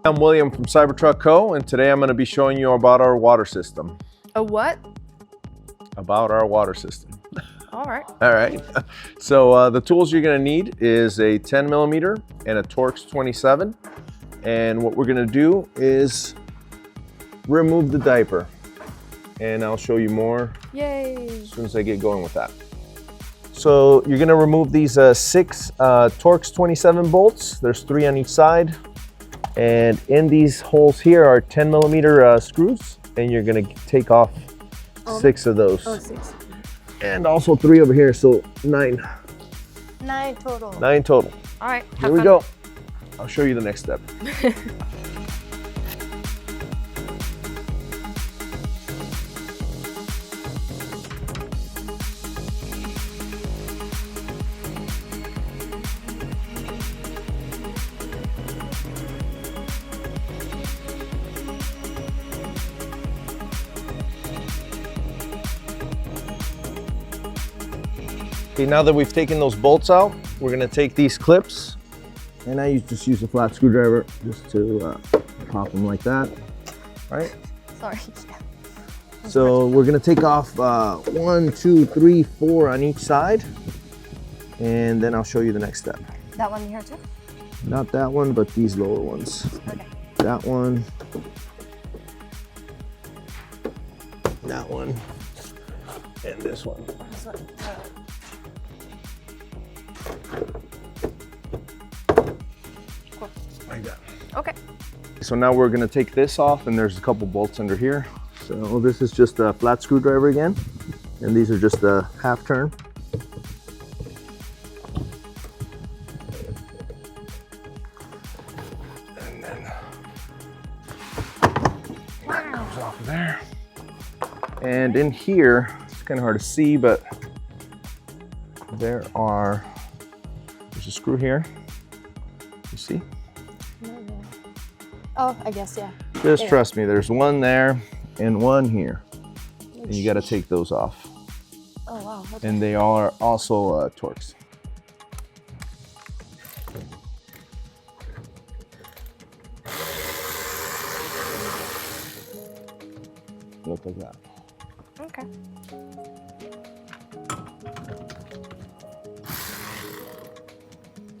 I'm William from Cybertruck Co. and today I'm going to be showing you about our water system. A what? About our water system. All right. All right. So the tools you're going to need is a 10 millimeter and a Torx 27. And what we're going to do is remove the diaper. And I'll show you more as soon as I get going with that. So you're going to remove these 6 Torx 27 bolts. There's 3 on each side. And in these holes here are 10 millimeter screws. And you're going to take off 6 of those. Oh, 6. And also 3 over here, so 9. 9 total. 9 total. All right. Here we go. I'll show you the next step. Okay, now that we've taken those bolts out, we're gonna take these clips, and I just use a flat screwdriver just to pop them like that, right? Sorry. So we're gonna take off 1, 2, 3, 4 on each side, and then I'll show you the next step. That one here too? Not that one, but these lower ones. Okay. That one. That one. And this one. This one. Cool. Like that. Okay. So now we're gonna take this off, and there's a couple bolts under here. So this is just a flat screwdriver again, and these are just a half turn. And then that comes off of there. And in here, it's kind of hard to see, but there's a screw here. You see? Oh, I guess, yeah. Just there. trust me, there's one there and one here. And you got to take those off. Oh, wow. Okay. And they are also Torx. Look like that. Okay.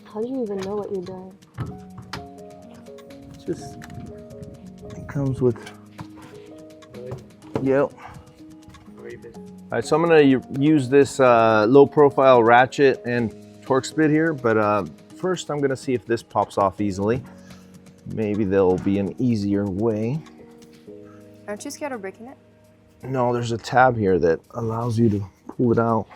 How do you even know what you're doing? Just, it comes with, yep. All right, so I'm gonna use this low profile ratchet and Torx bit here, but first I'm gonna see if this pops off easily. Maybe there'll be an easier way. Aren't you scared of breaking it? No, there's a tab here that allows you to pull it out.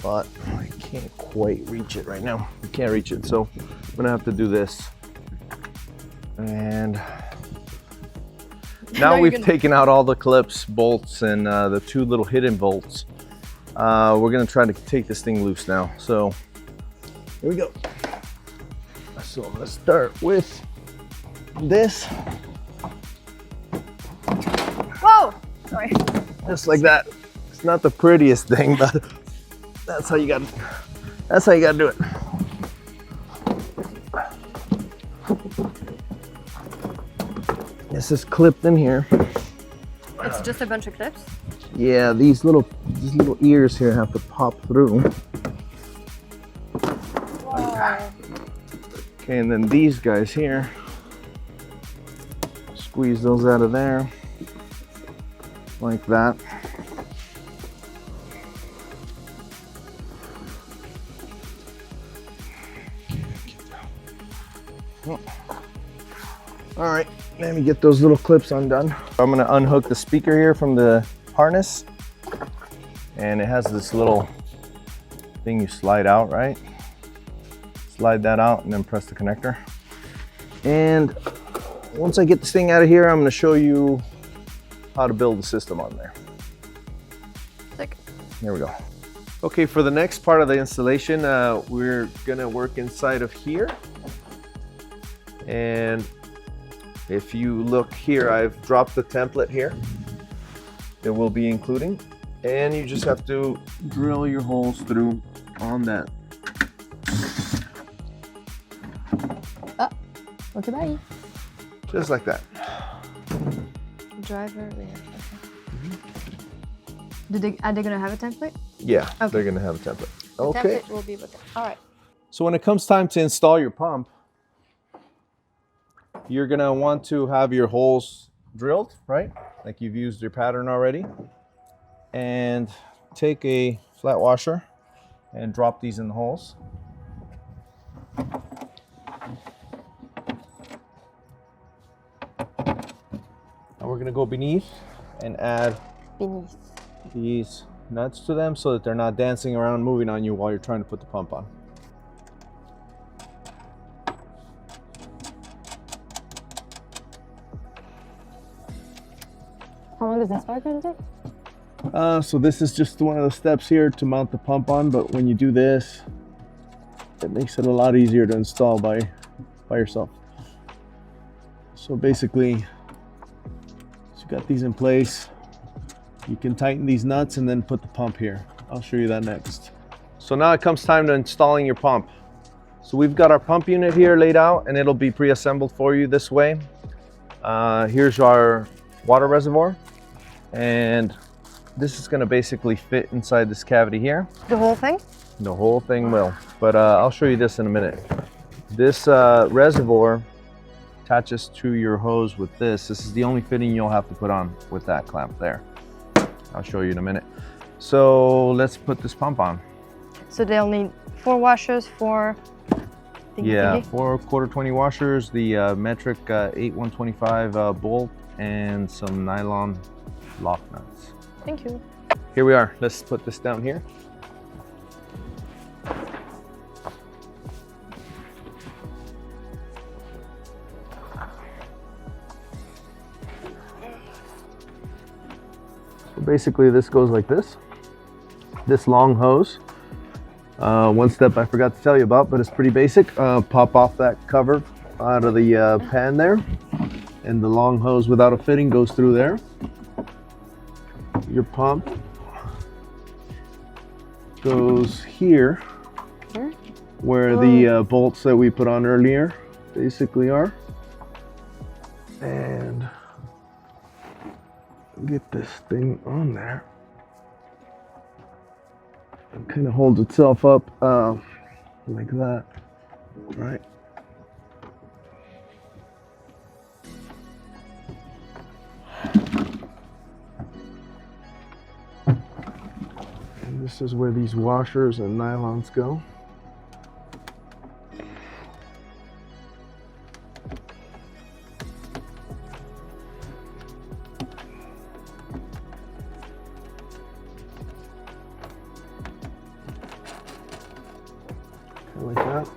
But I can't quite reach it right now. I can't reach it, so I'm gonna have to do this. And now we've taken out all the clips, bolts, and the 2 little hidden bolts. We're gonna try to take this thing loose now. So here we go. So I'm gonna start with this. Whoa! Sorry. Just like that. It's not the prettiest thing, but that's how you got to do it. This is clipped in here. It's just a bunch of clips? Yeah, these little ears here have to pop through. Wow. Okay, and then these guys here, squeeze those out of there like that. All right, let me get those little clips undone. I'm gonna unhook the speaker here from the harness, and it has this little thing you slide out, right? Slide that out and then press the connector. And once I get this thing out of here, I'm gonna show you how to build the system on there. Sick. There we go. Okay, for the next part of the installation, we're gonna work inside of here. And if you look here, I've dropped the template here that we'll be including. And you just have to drill your holes through on that. Okay, bye. Just like that. Driver rear. Okay. Are they gonna have a template? Yeah, Okay. they're gonna have a template. The Okay. template will be with it. All right. So when it comes time to install your pump, you're gonna want to have your holes drilled, right? Like you've used your pattern already. And take a flat washer and drop these in the holes. Now we're gonna go beneath and add these nuts to them so that they're not dancing around, moving on you while you're trying to put the pump on. How long is this part gonna take? So this is just one of the steps here to mount the pump on, but when you do this, it makes it a lot easier to install by yourself. So basically, once you got these in place, you can tighten these nuts and then put the pump here. I'll show you that next. So now it comes time to installing your pump. So we've got our pump unit here laid out and it'll be pre-assembled for you this way. Here's our water reservoir, and this is going to basically fit inside this cavity here. The whole thing? The whole thing will, but I'll show you this in a minute. This reservoir attaches to your hose with this. This is the only fitting you'll have to put on with that clamp there. I'll show you in a minute. So let's put this pump on. So they'll need 4 washers, 4 Yeah, 4 1/4-20 washers, the metric 8/125 bolt, and some nylon lock nuts. Thank you. Here we are. Let's put this down here. So basically this goes like this. This long hose. One step I forgot to tell you about, but it's pretty basic. Pop off that cover out of the pan there, and the long hose without a fitting goes through there. Your pump goes here, where the bolts that we put on earlier basically are. And get this thing on there. It kind of holds itself up like that, right? And this is where these washers and nylons go. Like that.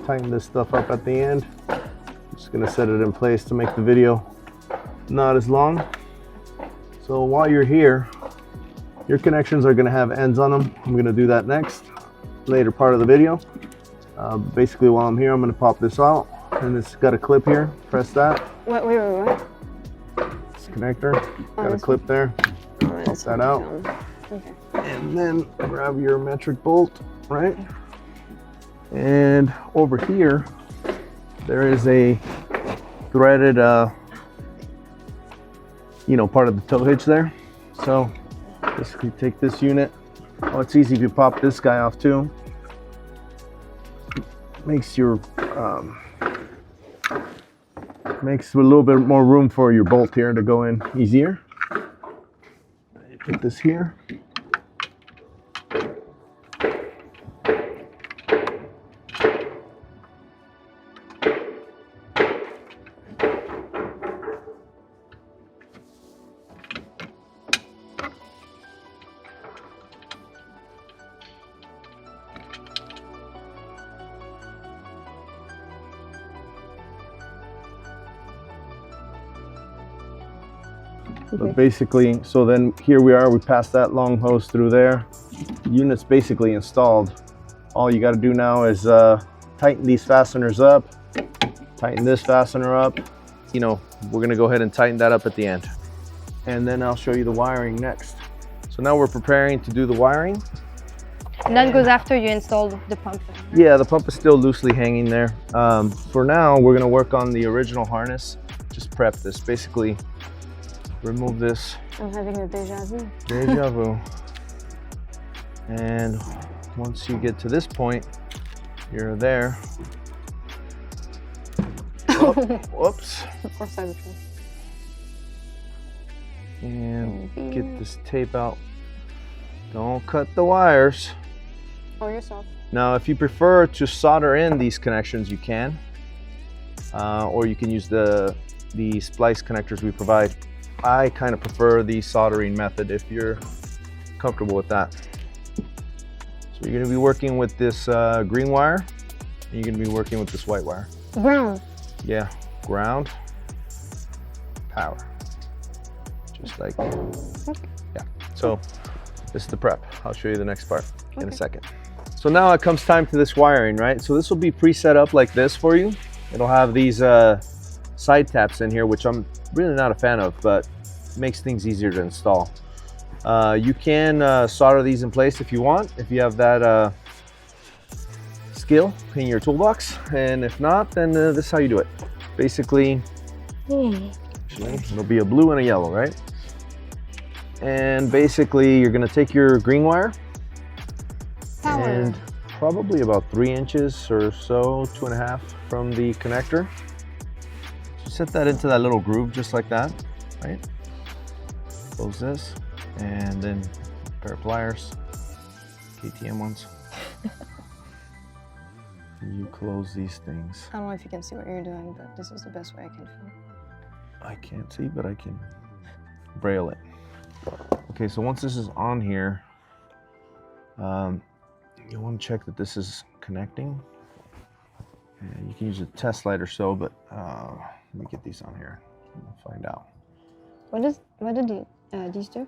Tighten this stuff up at the end. I'm just gonna set it in place to make the video not as long. So while you're here, your connections are gonna have ends on them. I'm gonna do that next, later part of the video. Basically while I'm here, I'm gonna pop this out, and it's got a clip here. Press that. Wait. It's a connector, got a clip there. Pop that out. Okay. And then grab your metric bolt, right? And over here, there is a threaded, part of the tow hitch there. So basically take this unit. Oh, it's easy to pop this guy off too. Makes your, makes a little bit more room for your bolt here to go in easier. Put this here. But basically, so then here we are, we passed that long hose through there. The unit's basically installed. All you got to do now is tighten these fasteners up, tighten this fastener up. We're going to go ahead and tighten that up at the end. And then I'll show you the wiring next. So now we're preparing to do the wiring. And that goes after you install the pump. Yeah, the pump is still loosely hanging there. For now, we're gonna work on the original harness. Just prep this. Basically, remove this. I'm having a deja vu. Deja vu. And once you get to this point, you're there. Oh, whoops. Of course, Cybertruck. And get this tape out. Don't cut the wires. Or yourself. Now, if you prefer to solder in these connections, you can. Or you can use the splice connectors we provide. I kind of prefer the soldering method if you're comfortable with that. So you're going to be working with this green wire, and you're going to be working with this white wire. Ground. Yeah, ground, power. Just like, yeah. So this is the prep. I'll show you the next part in a second. So now it comes time to this wiring, right? So this will be pre-set up like this for you. It'll have these side taps in here, which I'm really not a fan of, but it makes things easier to install. You can solder these in place if you want, if you have that skill in your toolbox, and if not, then this is how you do it. Basically, it'll be a blue and a yellow, right? And basically, you're gonna take your green wire and probably about 3 inches or so, 2.5 from the connector. So set that into that little groove just like that, right? Close this, and then a pair of pliers, KTM ones. You close these things. I don't know if you can see what you're doing, but this is the best way I can film. I can't see, but I can braille it. Okay, so once this is on here, you want to check that this is connecting. And you can use a test light or so, but let me get these on here and find out. What did these do?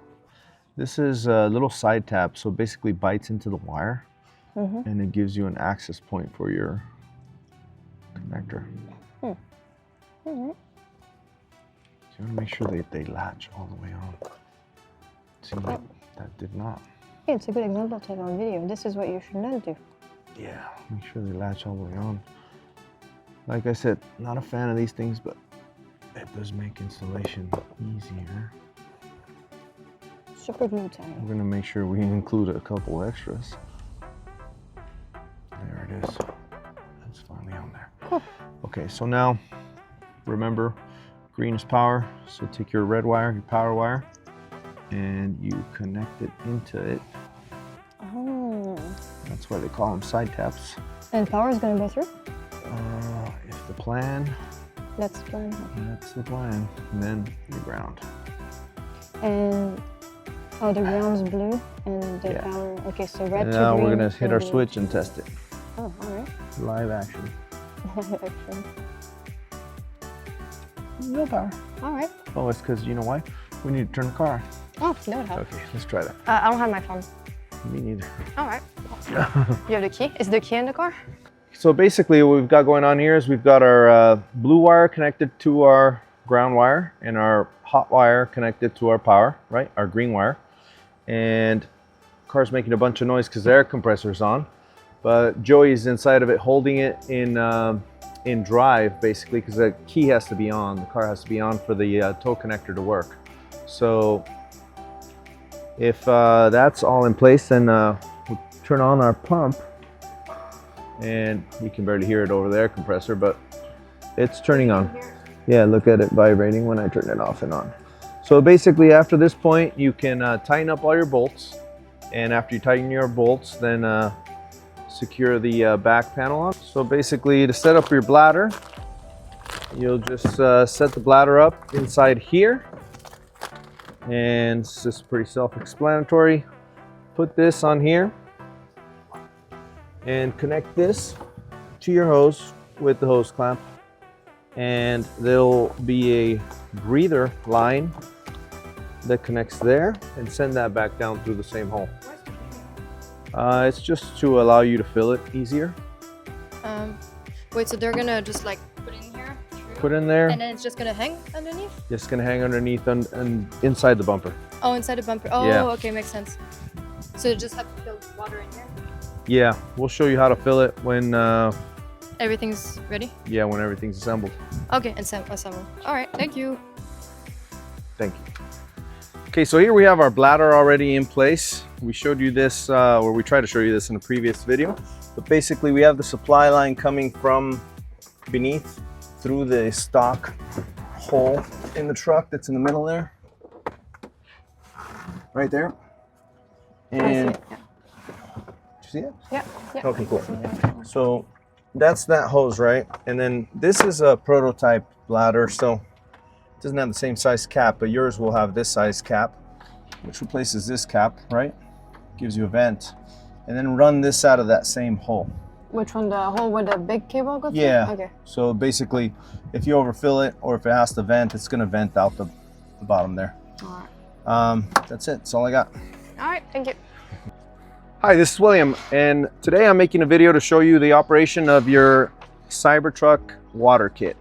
This is a little side tap, so it basically bites into the wire, and it gives you an access point for your connector. So you want to make sure they latch all the way on. See, that did not. Yeah, it's a good example to have on video. This is what you should not do. Yeah, make sure they latch all the way on. Like I said, not a fan of these things, but it does make installation easier. Super glue time. We're gonna make sure we include a couple extras. There it is. That's finally on there. Cool. Okay, so now, remember, green is power. So take your red wire, your power wire, and you connect it into it. Oh. That's why they call them side taps. And power is gonna go through? If the plan. That's the plan. That's the plan. And then the ground. And oh, the ground's blue and the power. Okay, so red to green. Now we're gonna hit our switch and test it. Oh, all right. Live action. Live action. No power. All right. Oh, it's because you know why? We need to turn the car. Oh, that would help. Okay, let's try that. I don't have my phone. Me neither. All right. You have the key? Is the key in the car? So basically what we've got going on here is we've got our blue wire connected to our ground wire and our hot wire connected to our power, right? Our green wire. And the car's making a bunch of noise because the air compressor's on. But Joey's inside of it holding it in drive basically because the key has to be on. The car has to be on for the tow connector to work. So if that's all in place, then we'll turn on our pump. And you can barely hear it over the air compressor, but it's turning on. Yeah, look at it vibrating when I turn it off and on. So basically after this point, you can tighten up all your bolts. And after you tighten your bolts, then secure the back panel on. So basically to set up your bladder, you'll just set the bladder up inside here. And it's just pretty self-explanatory. Put this on here. And connect this to your hose with the hose clamp. And there'll be a breather line that connects there and send that back down through the same hole. It's just to allow you to fill it easier. Wait, so they're gonna just like put in here? Put in there. And then it's just gonna hang underneath? Just gonna hang underneath and inside the bumper. Oh, inside the bumper. Oh, yeah. Okay, makes sense. So you just have to fill water in here? Yeah, we'll show you how to fill it when Everything's ready? yeah, when everything's assembled. Okay, assemble. All right, thank you. Thank you. Okay, so here we have our bladder already in place. We showed you this, or we tried to show you this in a previous video. But basically we have the supply line coming from beneath through the stock hole in the truck that's in the middle there. Right there. And I see it, did you see it? yeah. Yeah. Okay, cool. So that's that hose, right? And then this is a prototype bladder, so it doesn't have the same size cap, but yours will have this size cap, which replaces this cap, right? Gives you a vent. And then run this out of that same hole. Which one? The hole where the big cable goes? Yeah. Okay. So basically, if you overfill it or if it has to vent, it's gonna vent out the bottom there. All right. That's it. That's all I got. All right. Thank you. Hi, this is William, and today I'm making a video to show you the operation of your Cybertruck water kit.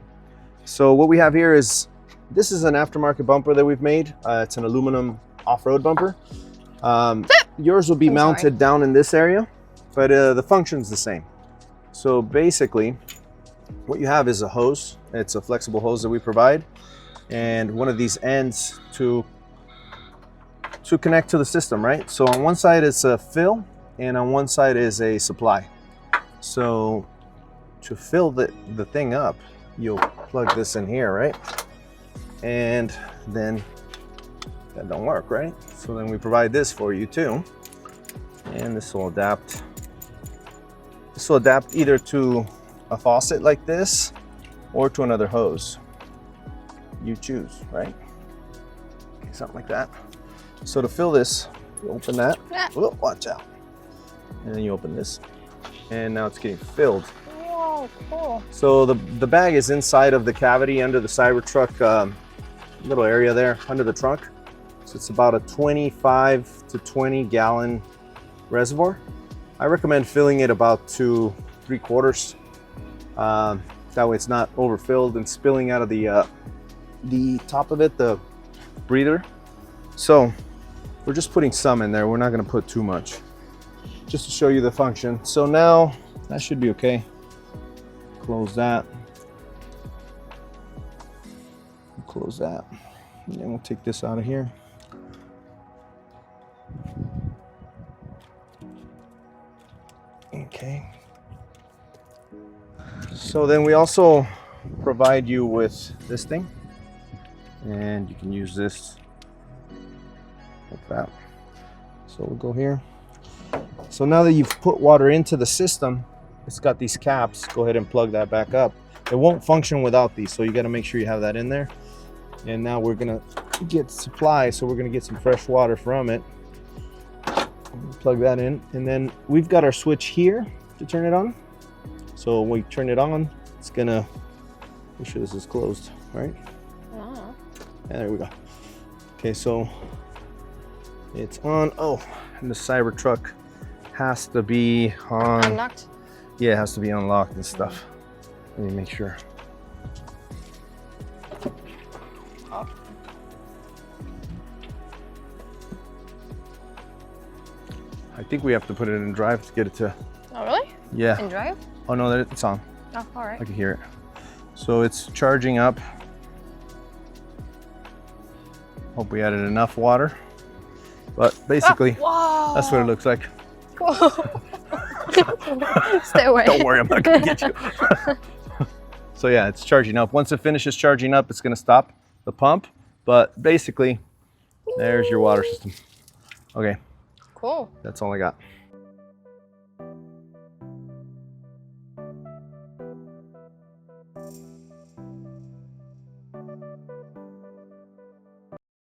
So what we have here is, this is an aftermarket bumper that we've made. It's an aluminum off-road bumper. Yours will be mounted down in this area, but the function's the same. So basically, what you have is a hose. It's a flexible hose that we provide, and one of these ends to connect to the system, right? So on one side it's a fill, and on one side is a supply. So to fill the thing up, you'll plug this in here, right? And then that don't work, right? So then we provide this for you too. And this will adapt. This will adapt either to a faucet like this or to another hose. You choose, right? Okay, something like that. So to fill this, you open that. Oh, watch out. And then you open this. And now it's getting filled. Whoa, cool. So the bag is inside of the cavity under the Cybertruck little area there under the trunk. So it's about a 25 to 20 gallon reservoir. I recommend filling it about to 3/4. That way it's not overfilled and spilling out of the top of it, the breather. So we're just putting some in there. We're not going to put too much, just to show you the function. So now that should be okay. Close that. Close that. And then we'll take this out of here. Okay. So then we also provide you with this thing, and you can use this like that. So we'll go here. So now that you've put water into the system, it's got these caps. Go ahead and plug that back up. It won't function without these, so you got to make sure you have that in there. And now we're gonna get supply, so we're gonna get some fresh water from it. Plug that in, and then we've got our switch here to turn it on. So when we turn it on, it's gonna make sure this is closed, right? Oh. And there we go. Okay, so it's on. Oh, and the Cybertruck has to be on. Unlocked? Yeah, it has to be unlocked and stuff. Let me make sure. Oh. I think we have to put it in drive to get it to. Oh, really? Yeah. In drive? Oh no, it's on. Oh, all right. I can hear it. So it's charging up. Hope we added enough water. But basically, that's what it looks like. Cool. Stay away. Don't worry, I'm not gonna get you. So yeah, it's charging up. Once it finishes charging up, it's gonna stop the pump. But basically, there's your water system. Okay. Cool. That's all I got.